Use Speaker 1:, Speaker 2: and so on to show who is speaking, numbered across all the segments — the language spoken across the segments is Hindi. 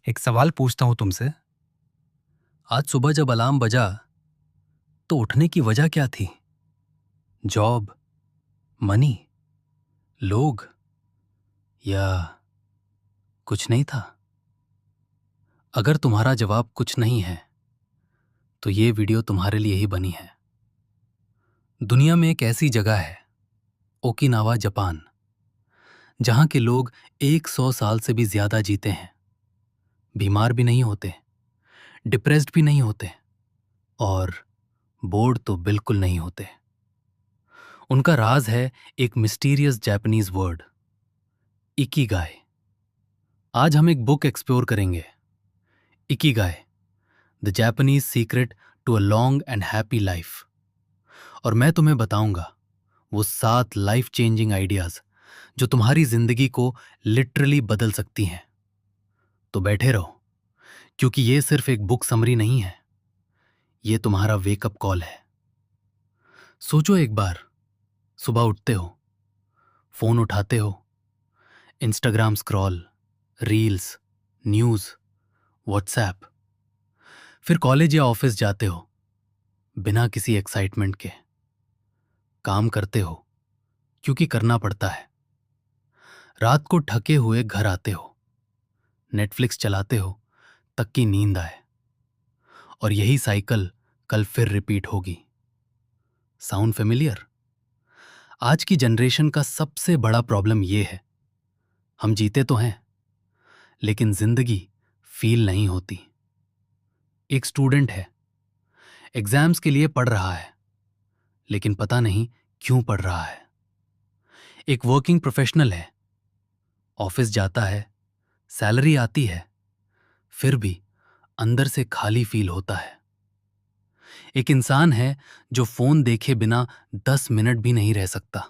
Speaker 1: एक सवाल पूछता हूँ तुमसे। आज सुबह जब अलार्म बजा तो उठने की वजह क्या थी? जॉब, मनी, लोग या कुछ नहीं था? अगर तुम्हारा जवाब कुछ नहीं है तो ये वीडियो तुम्हारे लिए ही बनी है। दुनिया में एक ऐसी जगह है, ओकिनावा, जापान, जहां के लोग 100 साल से भी ज्यादा जीते हैं, बीमार भी नहीं होते, डिप्रेस्ड भी नहीं होते और बोर्ड तो बिल्कुल नहीं होते। उनका राज है एक मिस्टीरियस जापानीज वर्ड, इकिगाई। आज हम एक बुक एक्सप्लोर करेंगे, Ikigai, the Japanese secret to a long and happy life. और मैं तुम्हें बताऊंगा वो 7 लाइफ चेंजिंग आइडियाज जो तुम्हारी जिंदगी को लिटरली बदल सकती हैं। तो बैठे रहो, क्योंकि ये सिर्फ एक बुक समरी नहीं है, ये तुम्हारा वेकअप कॉल है। सोचो एक बार, सुबह उठते हो, फोन उठाते हो, Instagram scroll, reels, news, WhatsApp, फिर कॉलेज या ऑफिस जाते हो बिना किसी एक्साइटमेंट के, काम करते हो क्योंकि करना पड़ता है, रात को थके हुए घर आते हो, नेटफ्लिक्स चलाते हो तक की नींद आए, और यही साइकिल कल फिर रिपीट होगी। Sound familiar? आज की जनरेशन का सबसे बड़ा प्रॉब्लम ये है, हम जीते तो हैं लेकिन जिंदगी फील नहीं होती। एक स्टूडेंट है, एग्जाम्स के लिए पढ़ रहा है लेकिन पता नहीं क्यों पढ़ रहा है। एक वर्किंग प्रोफेशनल है, ऑफिस जाता है, सैलरी आती है, फिर भी अंदर से खाली फील होता है। एक इंसान है जो फोन देखे बिना 10 मिनट भी नहीं रह सकता,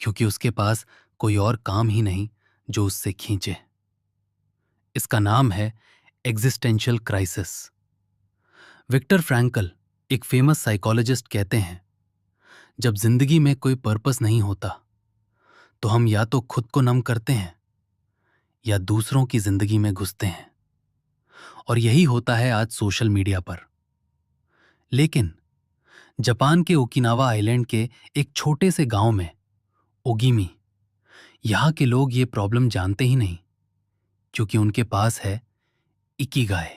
Speaker 1: क्योंकि उसके पास कोई और काम ही नहीं जो उससे खींचे। इसका नाम है एग्जिस्टेंशियल क्राइसिस। विक्टर फ्रैंकल, एक फेमस साइकोलॉजिस्ट, कहते हैं, जब जिंदगी में कोई पर्पस नहीं होता तो हम या तो खुद को नम करते हैं या दूसरों की जिंदगी में घुसते हैं। और यही होता है आज सोशल मीडिया पर। लेकिन जापान के ओकिनावा आइलैंड के एक छोटे से गांव में, ओगिमी, यहां के लोग ये प्रॉब्लम जानते ही नहीं, क्योंकि उनके पास है इकिगाई।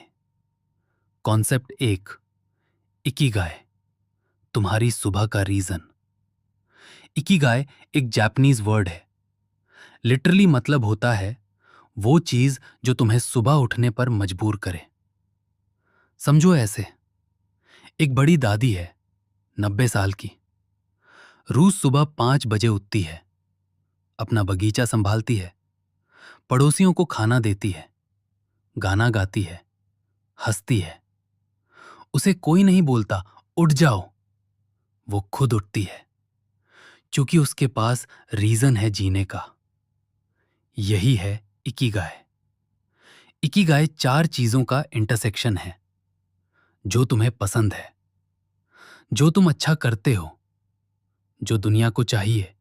Speaker 1: कॉन्सेप्ट 1, इकिगाई, तुम्हारी सुबह का रीजन। इकिगाई एक जापानीज वर्ड है, लिटरली मतलब होता है वो चीज जो तुम्हें सुबह उठने पर मजबूर करे। समझो ऐसे, एक बड़ी दादी है, 90 साल की, रोज सुबह 5 बजे उठती है, अपना बगीचा संभालती है, पड़ोसियों को खाना देती है, गाना गाती है, हंसती है। उसे कोई नहीं बोलता उठ जाओ, वो खुद उठती है, क्योंकि उसके पास रीजन है जीने का। यही है इकिगाई। इकिगाई 4 चीजों का इंटरसेक्शन है, जो तुम्हें पसंद है, जो तुम अच्छा करते हो, जो दुनिया को चाहिए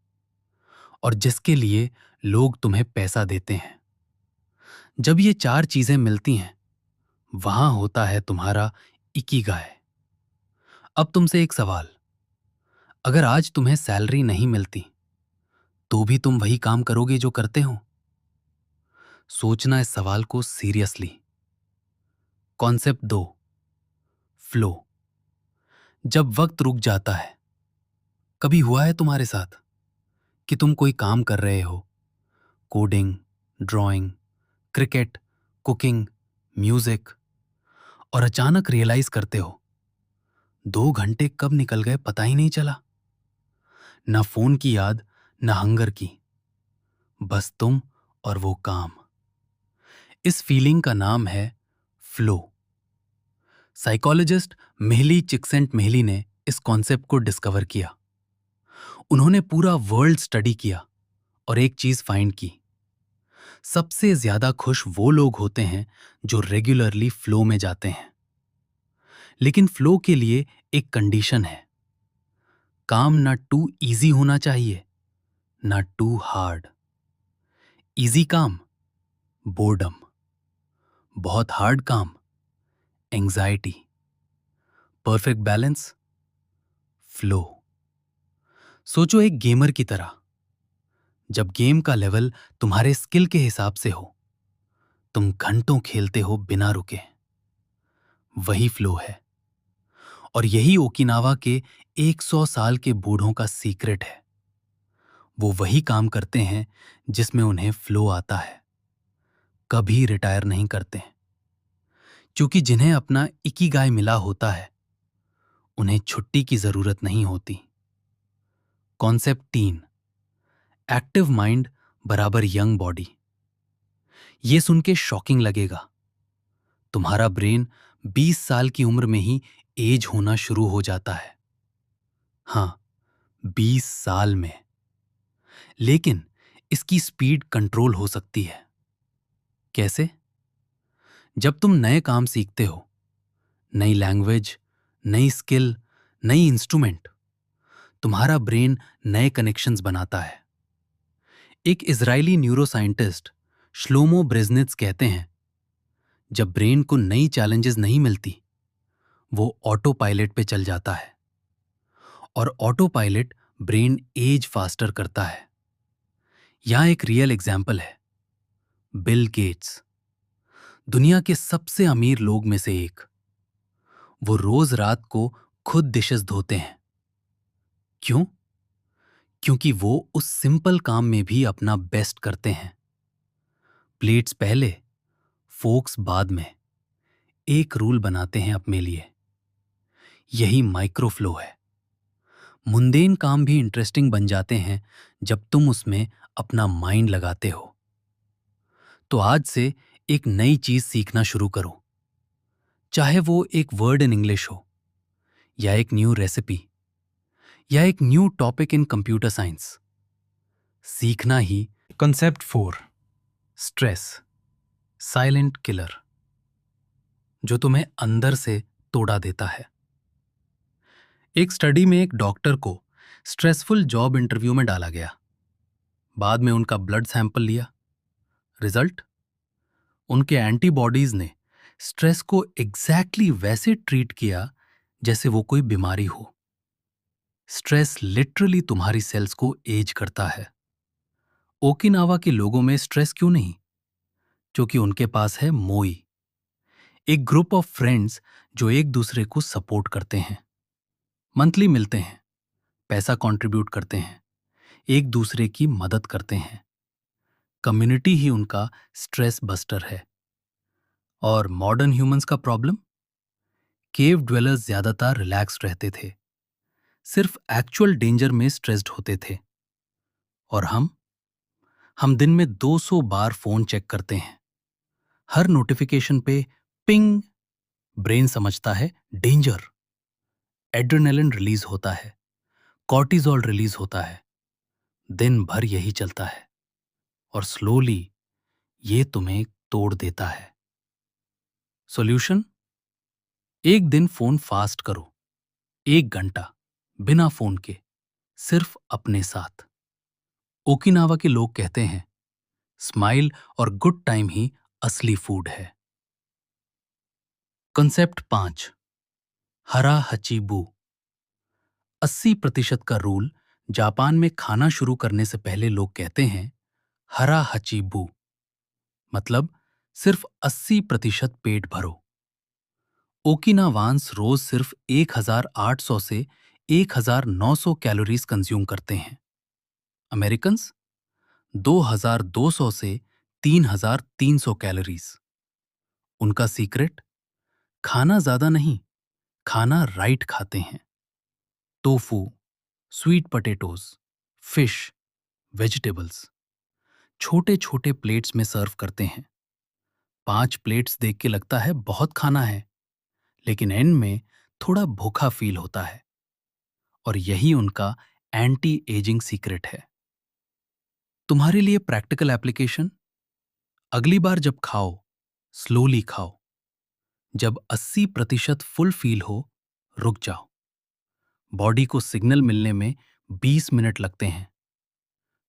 Speaker 1: और जिसके लिए लोग तुम्हें पैसा देते हैं। जब ये 4 चीजें मिलती हैं, वहां होता है तुम्हारा इकिगाई। अब तुमसे एक सवाल, अगर आज तुम्हें सैलरी नहीं मिलती तो भी तुम वही काम करोगे जो करते हो? सोचना इस सवाल को सीरियसली। Concept 2, flow. जब वक्त रुक जाता है, कभी हुआ है तुम्हारे साथ कि तुम कोई काम कर रहे हो, coding, drawing, cricket, cooking, music, और अचानक रियलाइज करते हो 2 घंटे कब निकल गए पता ही नहीं चला। ना फोन की याद, ना हंगर की, बस तुम और वो काम। इस फीलिंग का नाम है फ्लो। साइकोलॉजिस्ट मेहली चिकसेंट-मेहली ने इस कॉन्सेप्ट को डिस्कवर किया। उन्होंने पूरा वर्ल्ड स्टडी किया और एक चीज फाइंड की, सबसे ज्यादा खुश वो लोग होते हैं जो रेगुलरली फ्लो में जाते हैं। लेकिन फ्लो के लिए एक कंडीशन है, काम ना टू इजी होना चाहिए, ना टू हार्ड। इजी काम बोर्डम, बहुत हार्ड काम, एंजाइटी। Perfect balance, flow. सोचो एक गेमर की तरह। जब गेम का लेवल तुम्हारे स्किल के हिसाब से हो, तुम घंटों खेलते हो बिना रुके। वही फ्लो है। और यही ओकिनावा के 100 साल के बूढ़ों का सीक्रेट है। वो वही काम करते हैं जिसमें उन्हें फ्लो आता है। कभी रिटायर नहीं करते, क्योंकि जिन्हें अपना इकिगाई मिला होता है, उन्हें छुट्टी की जरूरत नहीं होती। कॉन्सेप्ट 3, एक्टिव माइंड बराबर यंग बॉडी। ये सुन के शॉकिंग लगेगा। तुम्हारा ब्रेन 20 साल की उम्र में ही एज होना शुरू हो जाता है। हाँ, 20 साल में। लेकिन इसकी स्पीड कंट्रोल हो सकती है। कैसे? जब तुम नए काम सीखते हो, नई लैंग्वेज, नई स्किल, नई इंस्ट्रूमेंट, तुम्हारा ब्रेन नए कनेक्शंस बनाता है। एक इजरायली न्यूरोसाइंटिस्ट श्लोमो ब्रेजनित्स कहते हैं, जब ब्रेन को नई चैलेंजेस नहीं मिलती, वो ऑटो पायलट पे चल जाता है। और auto pilot brain age faster करता है। यहां एक रियल एग्जाम्पल है। बिल गेट्स, दुनिया के सबसे अमीर लोग में से एक। वो रोज रात को खुद डिशेस धोते हैं। क्यों? क्योंकि वो उस सिंपल काम में भी अपना बेस्ट करते हैं। प्लेट्स पहले, फोक्स बाद में। एक रूल बनाते हैं अपने लिए। यही माइक्रोफ्लो है। मुंदेन काम भी इंटरेस्टिंग बन जाते हैं जब तुम उसमें अपना माइंड लगाते हो। तो आज से एक नई चीज सीखना शुरू करो। चाहे वो एक वर्ड इन इंग्लिश हो, या एक न्यू रेसिपी, या एक new topic in computer science, सीखना ही। कॉन्सेप्ट 4, स्ट्रेस, साइलेंट किलर, जो तुम्हें अंदर से तोड़ा देता है। एक स्टडी में एक डॉक्टर को स्ट्रेसफुल जॉब इंटरव्यू में डाला गया। बाद में उनका ब्लड सैंपल लिया। रिजल्ट? उनके एंटीबॉडीज ने स्ट्रेस को एग्जैक्टली वैसे ट्रीट किया जैसे वो कोई बीमारी हो। स्ट्रेस लिटरली तुम्हारी सेल्स को एज करता है। ओकिनावा के लोगों में स्ट्रेस क्यों नहीं? क्योंकि उनके पास है मोई, एक ग्रुप ऑफ फ्रेंड्स जो एक दूसरे को सपोर्ट करते हैं। मंथली मिलते हैं, पैसा कंट्रीब्यूट करते हैं, एक दूसरे की मदद करते हैं। कम्युनिटी ही उनका स्ट्रेस बस्टर है। और मॉडर्न ह्यूमंस का प्रॉब्लम? केव ड्वेलर्स ज्यादातर रिलैक्स्ड रहते थे, सिर्फ एक्चुअल डेंजर में स्ट्रेस्ड होते थे। और हम दिन में 200 बार फोन चेक करते हैं। हर नोटिफिकेशन पे पिंग। ब्रेन समझता है डेंजर। एड्रेनलिन रिलीज होता है, कॉर्टिजोल रिलीज होता है। दिन भर यही चलता है, और स्लोली ये तुम्हें तोड़ देता है। सॉल्यूशन? एक दिन फोन फास्ट करो, 1 घंटा बिना फोन के, सिर्फ अपने साथ। ओकिनावा के लोग कहते हैं, स्माइल और गुड टाइम ही असली फूड है। कंसेप्ट 5, हरा हचीबू, 80% का रूल। जापान में खाना शुरू करने से पहले लोग कहते हैं, हरा हचीबू, मतलब सिर्फ 80% पेट भरो। ओकिनावान्स रोज सिर्फ 1800 से 1900 कैलोरीज कंज्यूम करते हैं। अमेरिकन्स 2200 से 3300 कैलोरीज। उनका सीक्रेट? खाना ज्यादा नहीं, खाना राइट खाते हैं। Tofu, sweet potatoes, fish, vegetables, छोटे छोटे प्लेट्स में सर्व करते हैं। 5 प्लेट्स देख के लगता है बहुत खाना है, लेकिन एंड में थोड़ा भूखा फील होता है। और यही उनका एंटी एजिंग सीक्रेट है। तुम्हारे लिए प्रैक्टिकल एप्लीकेशन? अगली बार जब खाओ, स्लोली खाओ। जब 80% फुल फील हो, रुक जाओ। बॉडी को सिग्नल मिलने में 20 मिनट लगते हैं।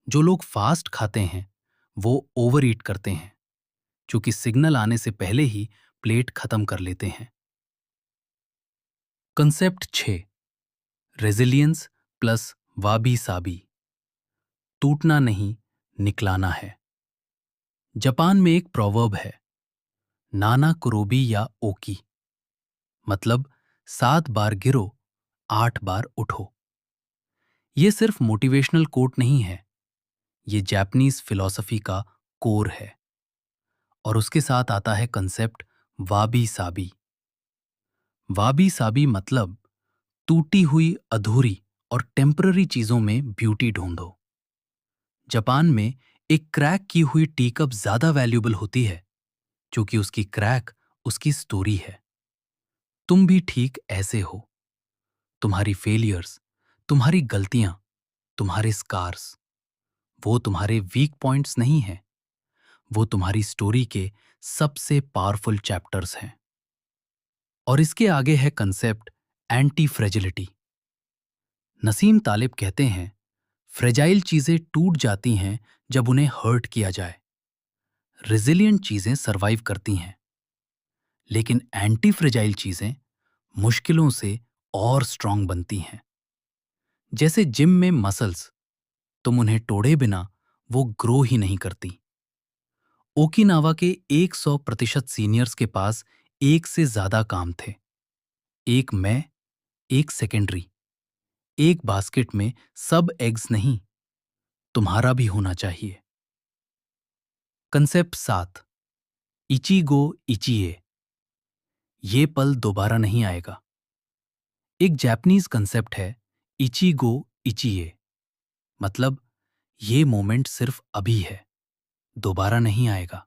Speaker 1: जो लोग फास्ट खाते हैं, वो ओवर ईट करते हैं, क्योंकि सिग्नल आने से पहले ही प्लेट खत्म कर लेते हैं। Concept 6, resilience plus वाबी Sabi. टूटना नहीं, निकलाना है। जापान में एक प्रोवर्ब है, नाना कुरोबी या ओकी, मतलब 7 बार गिरो, 8 बार उठो। ये सिर्फ मोटिवेशनल कोट नहीं है, ये जापानीज फिलॉसफी का कोर है। और उसके साथ आता है कंसेप्ट वाबी साबी। वाबी साबी मतलब टूटी हुई, अधूरी और टेम्पररी चीजों में ब्यूटी ढूंढो। जापान में एक क्रैक की हुई टी कप ज्यादा वैल्यूबल होती है क्योंकि उसकी क्रैक उसकी स्टोरी है। तुम भी ठीक ऐसे हो। तुम्हारी फेलियर्स, तुम्हारी गलतियां, तुम्हारे स्कार्स, वो तुम्हारे वीक पॉइंट्स नहीं हैं, वो तुम्हारी स्टोरी के सबसे पावरफुल चैप्टर्स हैं। और इसके आगे है कंसेप्ट एंटी फ्रेजिलिटी। नसीम तालिब कहते हैं, फ्रेजाइल चीजें टूट जाती हैं जब उन्हें हर्ट किया जाए। रेजिलियंट चीजें सरवाइव करती हैं, लेकिन एंटी फ्रेजाइल चीजें मुश्किलों से और स्ट्रांग बनती हैं। जैसे जिम में मसल्स, तुम उन्हें तोड़े बिना वो ग्रो ही नहीं करती। ओकिनावा के 100% सीनियर्स के पास एक से ज्यादा काम थे। एक मैं, एक सेकेंडरी, एक बास्केट में सब एग्स नहीं, तुम्हारा भी होना चाहिए। Concept 7, ichigo ichie. ये पल दोबारा नहीं आएगा। एक जापानीज कंसेप्ट है, इचिगो इचिए, मतलब ये मोमेंट सिर्फ अभी है, दोबारा नहीं आएगा।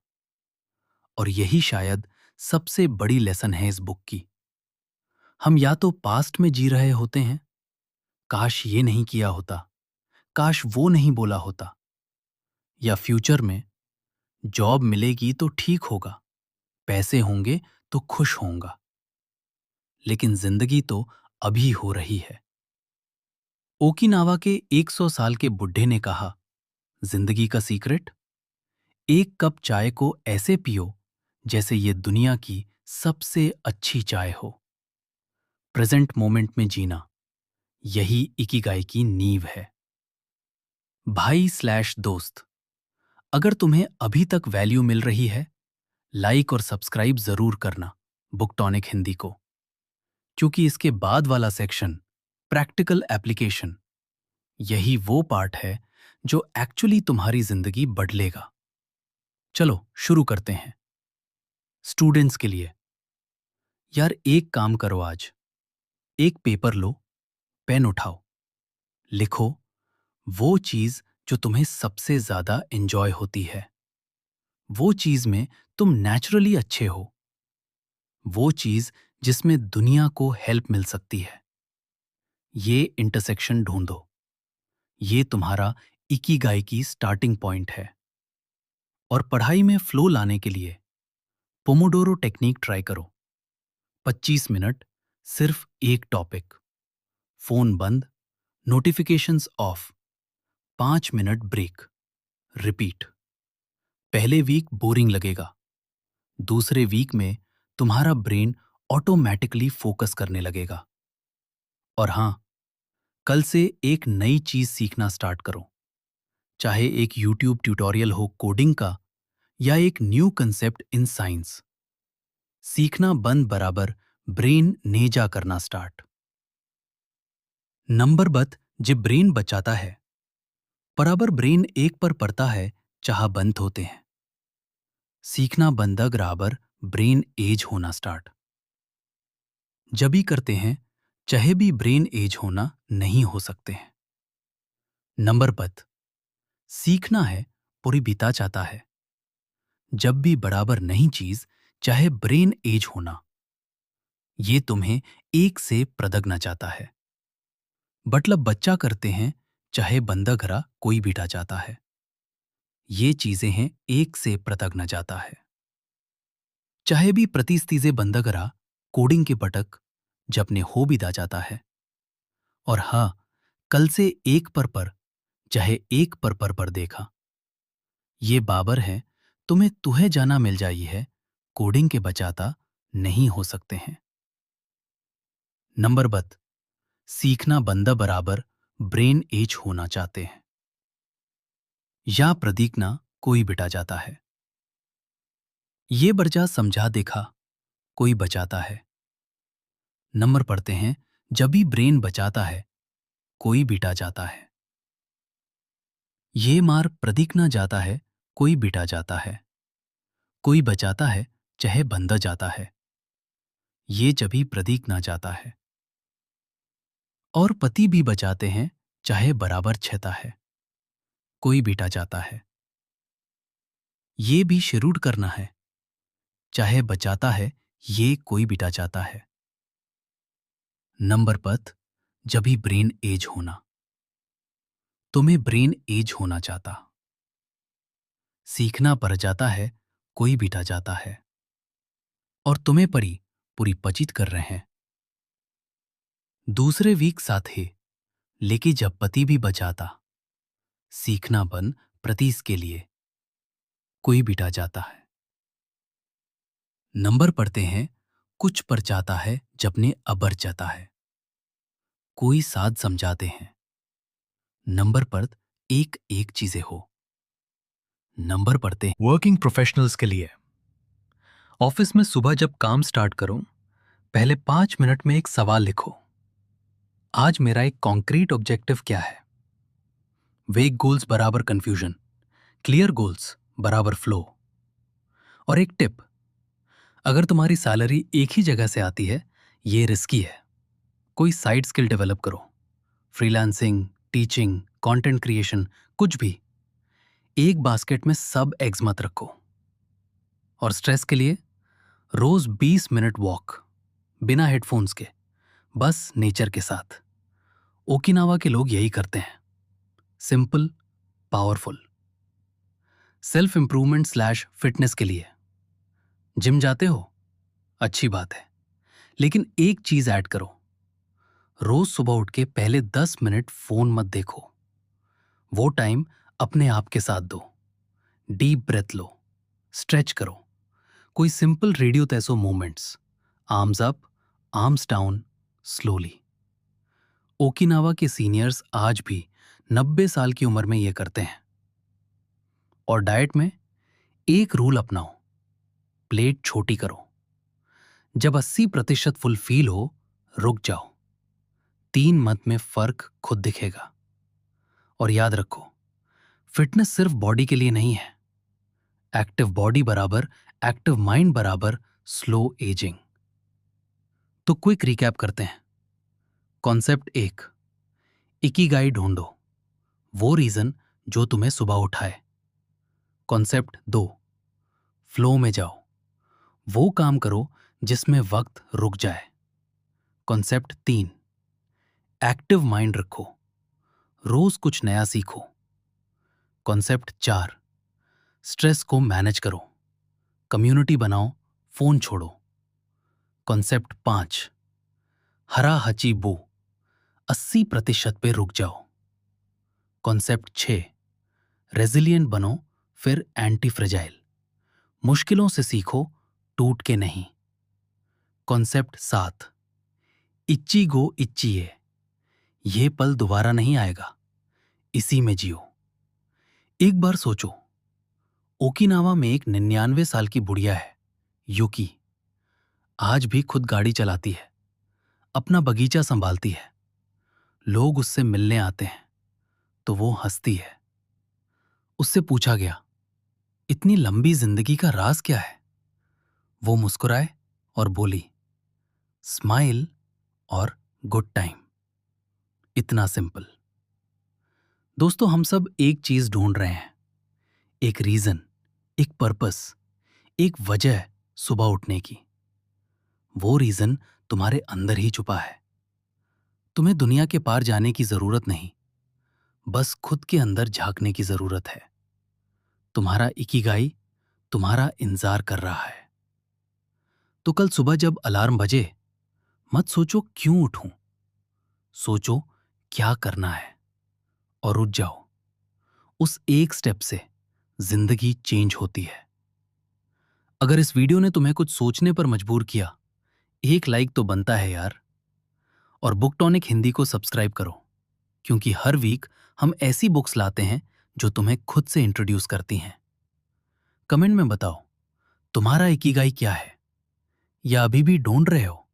Speaker 1: और यही शायद सबसे बड़ी लेसन है इस बुक की। हम या तो पास्ट में जी रहे होते हैं, काश ये नहीं किया होता, काश वो नहीं बोला होता, या फ्यूचर में जॉब मिलेगी तो ठीक होगा, पैसे होंगे तो खुश होऊंगा। लेकिन जिंदगी तो अभी हो रही है। ओकिनावा के 100 साल के बुढ़े ने कहा, जिंदगी का सीक्रेट, एक कप चाय को ऐसे पियो जैसे ये दुनिया की सबसे अच्छी चाय हो। प्रेजेंट मोमेंट में जीना, यही इकिगाई की नींव है। भाई स्लैश दोस्त, अगर तुम्हें अभी तक वैल्यू मिल रही है, लाइक और सब्सक्राइब जरूर करना बुक टॉनिक हिंदी को, क्योंकि इसके बाद वाला सेक्शन, प्रैक्टिकल एप्लीकेशन, यही वो पार्ट है जो एक्चुअली तुम्हारी जिंदगी बदलेगा। चलो शुरू करते हैं। स्टूडेंट्स के लिए, यार एक काम करो आज, एक पेपर लो, पेन उठाओ, लिखो वो चीज जो तुम्हें सबसे ज्यादा एंजॉय होती है, वो चीज में तुम नेचुरली अच्छे हो, वो चीज जिसमें दुनिया को हेल्प मिल सकती है। ये इंटरसेक्शन ढूंढो। ये तुम्हारा इकिगाई की स्टार्टिंग पॉइंट है। और पढ़ाई में फ्लो लाने के लिए पोमोडोरो टेक्निक ट्राई करो। 25 मिनट, सिर्फ एक टॉपिक, फोन बंद, notifications off, 5 minute break, repeat. पहले वीक बोरिंग लगेगा, दूसरे वीक में तुम्हारा ब्रेन ऑटोमेटिकली फोकस करने लगेगा। और हां, कल से एक नई चीज सीखना स्टार्ट करो, चाहे एक यूट्यूब ट्यूटोरियल हो कोडिंग का या एक न्यू कंसेप्ट इन साइंस। सीखना बंद बराबर ब्रेन नेजा करना स्टार्ट। नंबर बत जे ब्रेन बचाता है, बराबर ब्रेन एक पर पड़ता है, चाह बंद होते हैं। सीखना बंदग बराबर ब्रेन एज होना स्टार्ट। जब भी करते हैं, चाहे भी ब्रेन एज होना नहीं हो सकते हैं। नंबर बत सीखना है, पूरी बीता चाहता है। जब भी बराबर नहीं चीज, चाहे ब्रेन एज होना, ये तुम्हें एक से प्रदगना चाहता है। मतलब बच्चा करते हैं, चाहे बंदा घरा कोई बीटा चाहता है। ये चीजें हैं एक से प्रतगना जाता है। चाहे भी प्रतिस्तीजे बंदा घरा कोडिंग के पटक जपने हो भी दा जाता है। और हाँ, कल से एक पर चाहे एक पर देखा। ये बाबर है,
Speaker 2: तुम्हें तुहे जाना मिल जाई है, कोडिंग के बचाता नहीं हो सकते हैं। नंबर बत सीखना बंदा बराबर ब्रेन एज होना चाहते हैं, या प्रदीकना कोई बिटा जाता है। ये बर्जा समझा देखा, कोई बचाता है। नंबर पढ़ते हैं, जब भी ब्रेन बचाता है कोई बिटा जाता है। ये मार प्रदीक ना जाता है, कोई बिटा जाता है। कोई बचाता है, चाहे बंदा जाता है। ये जभी प्रदीक ना जाता है। और पति भी बचाते हैं, चाहे बराबर छेता है। कोई बिटा जाता है। ये भी शिरूड करना है, चाहे बचाता है, ये कोई बिटा जाता है। नंबर पत जभी ब्रेन एज होना, तुम्हें ब्रेन एज होना चाहता। सीखना पर जाता है, कोई बिटा जाता है। और तुम्हें परी पूरी पचित कर रहे हैं। दूसरे वीक साथ है, लेकिन जब पति भी बचाता, सीखना बन प्रतीस के लिए कोई बिटा जाता है। नंबर पढ़ते हैं, कुछ पर जाता है जब ने अबर जाता है। कोई साथ समझाते हैं। नंबर पर एक एक चीजें हो। नंबर पढ़ते हैं
Speaker 1: वर्किंग प्रोफेशनल्स के लिए। ऑफिस में सुबह जब काम स्टार्ट करो, पहले 5 मिनट में एक सवाल लिखो। आज मेरा एक कॉन्क्रीट ऑब्जेक्टिव क्या है? वेग गोल्स बराबर कंफ्यूजन, क्लियर गोल्स बराबर फ्लो। और एक टिप, अगर तुम्हारी सैलरी एक ही जगह से आती है, ये रिस्की है। कोई साइड स्किल डेवलप करो, फ्रीलांसिंग, टीचिंग, कंटेंट क्रिएशन, कुछ भी। एक बास्केट में सब एग्स मत रखो। और स्ट्रेस के लिए रोज 20 मिनट वॉक, बिना हेडफोन्स के, बस नेचर के साथ। ओकिनावा के लोग यही करते हैं। Simple, powerful. Self improvement slash fitness के लिए जिम जाते हो, अच्छी बात है, लेकिन एक चीज ऐड करो। रोज सुबह उठ के पहले 10 मिनट फोन मत देखो। वो टाइम अपने आप के साथ दो। डीप ब्रेथ लो, स्ट्रेच करो, कोई simple radio taiso movements, arms up, arms down, slowly. Okinawa के सीनियर्स आज भी 90 साल की उम्र में ये करते हैं। और डाइट में एक रूल अपनाओ, प्लेट छोटी करो। जब 80% फुल फील हो, रुक जाओ। 3 मंथ में फर्क खुद दिखेगा। और याद रखो, फिटनेस सिर्फ बॉडी के लिए नहीं है। एक्टिव बॉडी बराबर एक्टिव माइंड बराबर स्लो एजिंग। तो क्विक रिकैप करते हैं। कॉन्सेप्ट 1, इकिगाई ढूंढो, वो रीजन जो तुम्हें सुबह उठाए। कॉन्सेप्ट 2, फ्लो में जाओ, वो काम करो जिसमें वक्त रुक जाए। कॉन्सेप्ट 3, एक्टिव माइंड रखो, रोज कुछ नया सीखो। कॉन्सेप्ट 4, स्ट्रेस को मैनेज करो, कम्युनिटी बनाओ, फोन छोड़ो। कॉन्सेप्ट 5, हरा हची बू, 80% पे रुक जाओ। कॉन्सेप्ट 6, रेजिलिएंट बनो, फिर एंटी फ्रेजाइल, मुश्किलों से सीखो, टूट के नहीं। कॉन्सेप्ट 7, इच्ची गो इच्चिए, ये पल दोबारा नहीं आएगा, इसी में जियो। एक बार सोचो, ओकिनावा में एक 99 साल की बुढ़िया है, यूकी। आज भी खुद गाड़ी चलाती है, अपना बगीचा संभालती है। लोग उससे मिलने आते हैं तो वो हंसती है। उससे पूछा गया, इतनी लंबी जिंदगी का राज क्या है? वो मुस्कुराए और बोली, स्माइल और गुड टाइम। इतना सिंपल। दोस्तों, हम सब एक चीज ढूंढ रहे हैं, एक रीजन, एक पर्पस, एक वजह सुबह उठने की। वो रीजन तुम्हारे अंदर ही छुपा है। तुम्हें दुनिया के पार जाने की जरूरत नहीं, बस खुद के अंदर झांकने की जरूरत है। तुम्हारा इकिगाई तुम्हारा इंतजार कर रहा है। तो कल सुबह जब अलार्म बजे, मत सोचो क्यों उठूं, सोचो क्या करना है और उठ जाओ। उस एक स्टेप से जिंदगी चेंज होती है।
Speaker 2: अगर इस वीडियो ने तुम्हें कुछ सोचने पर मजबूर किया, एक लाइक तो बनता है यार। और बुक टॉनिक हिंदी को सब्सक्राइब करो, क्योंकि हर वीक हम ऐसी बुक्स लाते हैं जो तुम्हें खुद से इंट्रोड्यूस करती हैं। कमेंट में बताओ, तुम्हारा इकिगाई क्या है, या अभी भी ढूंढ रहे हो?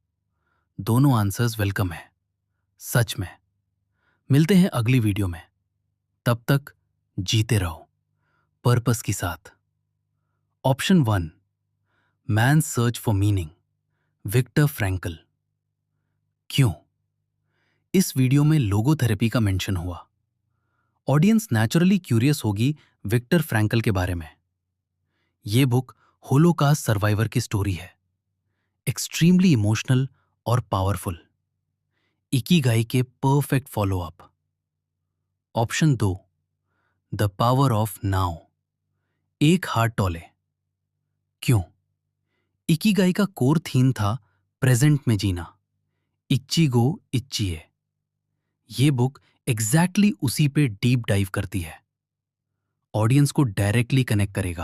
Speaker 2: दोनों आंसर्स वेलकम है, सच में। मिलते हैं अगली वीडियो में। तब तक जीते रहो पर्पस के साथ। Option 1, man's search for meaning, Viktor Frankl. क्यों? इस वीडियो में लोगोथेरेपी का मेंशन हुआ। ऑडियंस नेचुरली क्यूरियस होगी विक्टर फ्रैंकल के बारे में। ये बुक होलोकास्ट सर्वाइवर की स्टोरी है, एक्सट्रीमली इमोशनल और पावरफुल। इकिगाई के perfect follow up. Option 2, the power of now, एक हाथ टोले। क्यों? इकिगाई का कोर थीम था प्रेजेंट में जीना, इच्चिगो इच्चिए। ये बुक एग्जैक्टली उसी पे डीप डाइव करती है, ऑडियंस को डायरेक्टली कनेक्ट करेगा।